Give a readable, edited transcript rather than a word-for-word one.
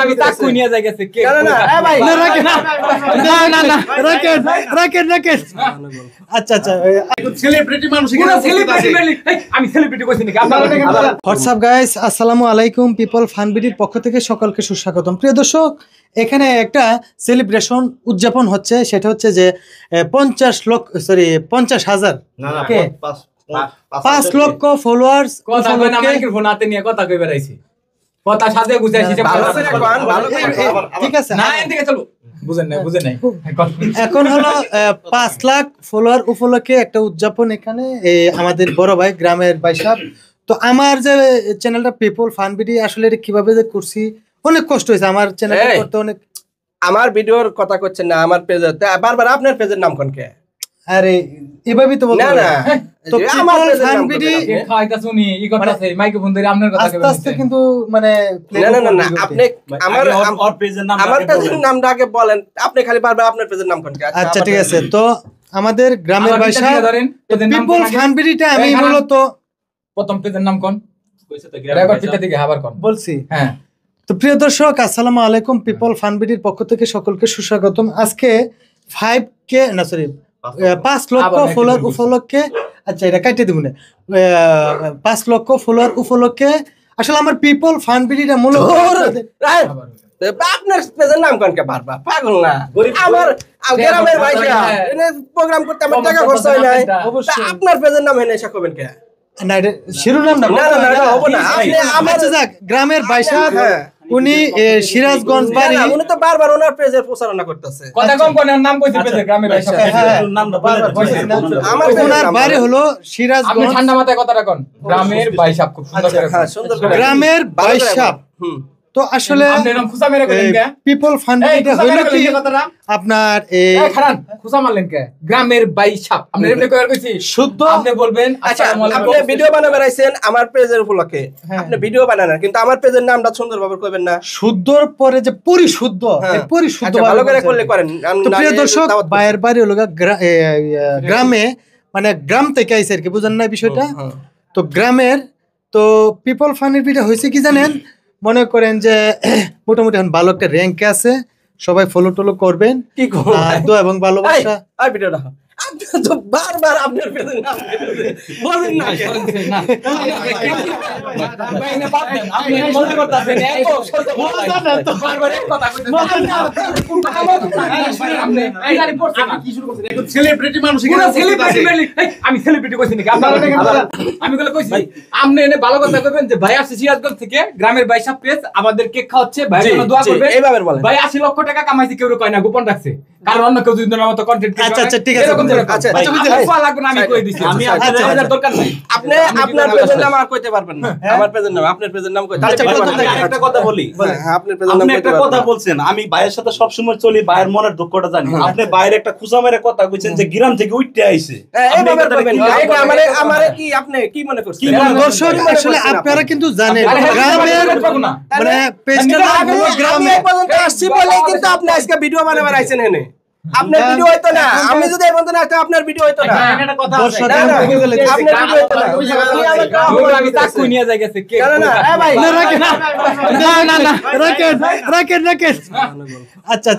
আমি চাকু নিয়ে যাই গেছে কে না ভাই রাকেট আচ্ছা সেলিব্রিটি মানুষ আমি সেলিব্রিটি কইছি নাকি হোয়াটসঅ্যাপ গাইস, আসসালামু আলাইকুম। পিপল ফান বিডির পক্ষ থেকে সকলকে সুস্বাগতম। প্রিয় দর্শক, এখানে একটা সেলিব্রেশন উদযাপন হচ্ছে, সেটা হচ্ছে যে 50,000 5 লক্ষ ফলোয়ার্স কথা কই না, মাইক্রোফোন হাতে নিয়ে কথা কই বেরাইছি, কথা সাজে গুছাইছি। ঠিক আছে, না এদিকে চলো, বুঝেন নাই এখন হলো 5 লাখ ফলোয়ার উপলক্ষে একটা উদযাপন এখানে আমাদের বড় ভাই গ্রামের বাইসাব। তো আমার যে চ্যানেলটা পিপল ফান বিডি, আসলে এটা কিভাবে যে করছি, অনেক কষ্ট হয়েছে আমার চ্যানেলটা করতে। অনেক আমার ভিডিওর কথা করছেন না, আমার পেজে বারবার আপনার পেজের নাম কোন কে? আরে এভাবেই তো বলতে না তো আমার ফান বিডি খাইতা শুনি ই করতেছে মাইক্রোফোন ধরে আপনার কথা কইবেন আস্তে কিন্তু মানে না আপনি আমার পেজের নামটা আগে বলেন। আপনি খালি বারবার আপনার পেজের নাম কোন কে? আচ্ছা ঠিক আছে। তো আমাদের গ্রামের ভাষা পিপল ফান বিডিটা আমি মূলত প্রথম পেজের নাম কোন কইছে তো রেকর্ড পিটা দিকে আবার কোন বলছি। হ্যাঁ, তো প্রিয় দর্শক, আসসালামু আলাইকুম। পিপল ফান বিডির পক্ষ থেকে সকলকে সুস্বাগতম। আজকে 5 লক্ষ ফলোয়ার উপলক্ষে, আচ্ছা এটা কাটিয়ে দিব না, 5 লক্ষ ফলোয়ার উপলক্ষে আসলে আমার পিপল ফান বিডিটা মূলত আপনার পেজের নাম কোন কে? বারবার পাগল না, আমার গ্রামের ভাইয়া এনে প্রোগ্রাম করতে আমার টাকা খরচ হয় নাই, আপনার পেজের নাম এনে এসে কবেন কে? না এটা শিরোনাম না, না হবে না। আপনি আমার গ্রামের বাইসা, উনি সিরাজগঞ্জ বাড়ি, উনি তো বারবার ওনার পেজের প্রচারণা করতেছে। কথা কম কোন নাম কইছে পেজের গ্রামের ভাষা, আমার ওনার বাড়ি হলো আপনি সিরাজগঞ্জ। ঠান্ডা মাথায় কথাটা কোন, গ্রামের বাইসাব, খুব সুন্দর করে সুন্দর করে গ্রামের বাইসাব। তো আসলে আপনি নাম খুশা মেরে কইলেন কে? পিপল ফান বিডিটা হলো কি আপনার এই খারান খুশা মারলেন কে? গ্রামের বাইসাব আপনি এমনি কইবার কইছি শুদ্ধ। আপনি বলবেন আচ্ছা, আসসালামু আলাইকুম। আপনি ভিডিও বানাবে রাইছেন আমার পেজের উপলক্ষে, আপনি ভিডিও বানান না, কিন্তু আমার পেজের নামটা সুন্দরভাবে কইবেন না। শুদ্ধর পরে যে পরিশুদ্ধ, এই পরিশুদ্ধ আচ্ছা, ভালো করে করলে করেন। তো প্রিয় দর্শক, বাইরের বাড়ি হলো গ্রামে, মানে গ্রাম থেকে আইছে আর কি, বুঝেন না বিষয়টা। তো গ্রামের, তো পিপল ফানের ভিডিও হয়েছে কি জানেন, মনে করেন যে মোটামুটি এখন ভালো একটা র্যাঙ্কে আছে, সবাই ফলো টলো করবেন, কি দোয়া এবং ভালোবাসা। এই ভিডিওটা আপনি তো বারবার আপনার পেজের নাম বলেন না। বাইনে পাবেন আপনি মনে করতেছেন এত বারবার এক কথা কইতেছেন আপনি এই গাড়ি পড়ছেন কি শুরু করছেন? একটু সেলিব্রিটি মানুষ এখানে সেলিব্রিটি আমি সেলিব্রিটি কইছি নাকি আমি বলে কইছি আপনি এনে ভালো কথা কইবেন যে ভাই আসছে সিরাজগঞ্জ থেকে গ্রামের বাইসাব পেজ আমাদের কেক খাওয়াচ্ছে, ভাই জন্য দোয়া করবেন এইভাবে বলেন। ভাই 80 লক্ষ টাকা কামাইছে, কেউ কয় না, গোপন রাখছে, কারণ অন্য কেউ যদি মতো কন্টেন্ট আচ্ছা ঠিক আছে। আচ্ছা লাগবে না, আমি কই দিছি, আমি আপনার দরকার নাই। আপনি আপনার পেজের নাম আর কইতে পারবেন না। আমার পেজের নাম, আপনার পেজের নাম কইতে। আচ্ছা একটা কথা বলি, আপনার পেজের নাম আপনি কইতে একটা কথা বলছেন, আমি ভাইয়ের সাথে সব সময় চলি, ভাইয়ের মনের দুঃখটা জানি। আপনি বাইরে একটা খুশা মেরে কথা কইছেন যে গ্রাম থেকে উঠতে আইছে, এইভাবে বলবেন। আমারে কি আপনি কি মনে করছেন? দর্শক আসলে আপনারা কিন্তু জানেন গ্রামের মানে পেজটা গ্রামে পর্যন্ত আসছি বলে কিন্তু আপনি আজকে ভিডিও বানাবার আইছেন এনে। আপনার ভিডিও হইতো না, আমি যদি এই পর্যন্ত আসতাম আপনার ভিডিও হইতো না। একটা কথা আছে, আপনার ভিডিও হইতো না। আমি চাকু নিয়ে যাই গেছে কে? না ভাই, রাকেট আচ্ছা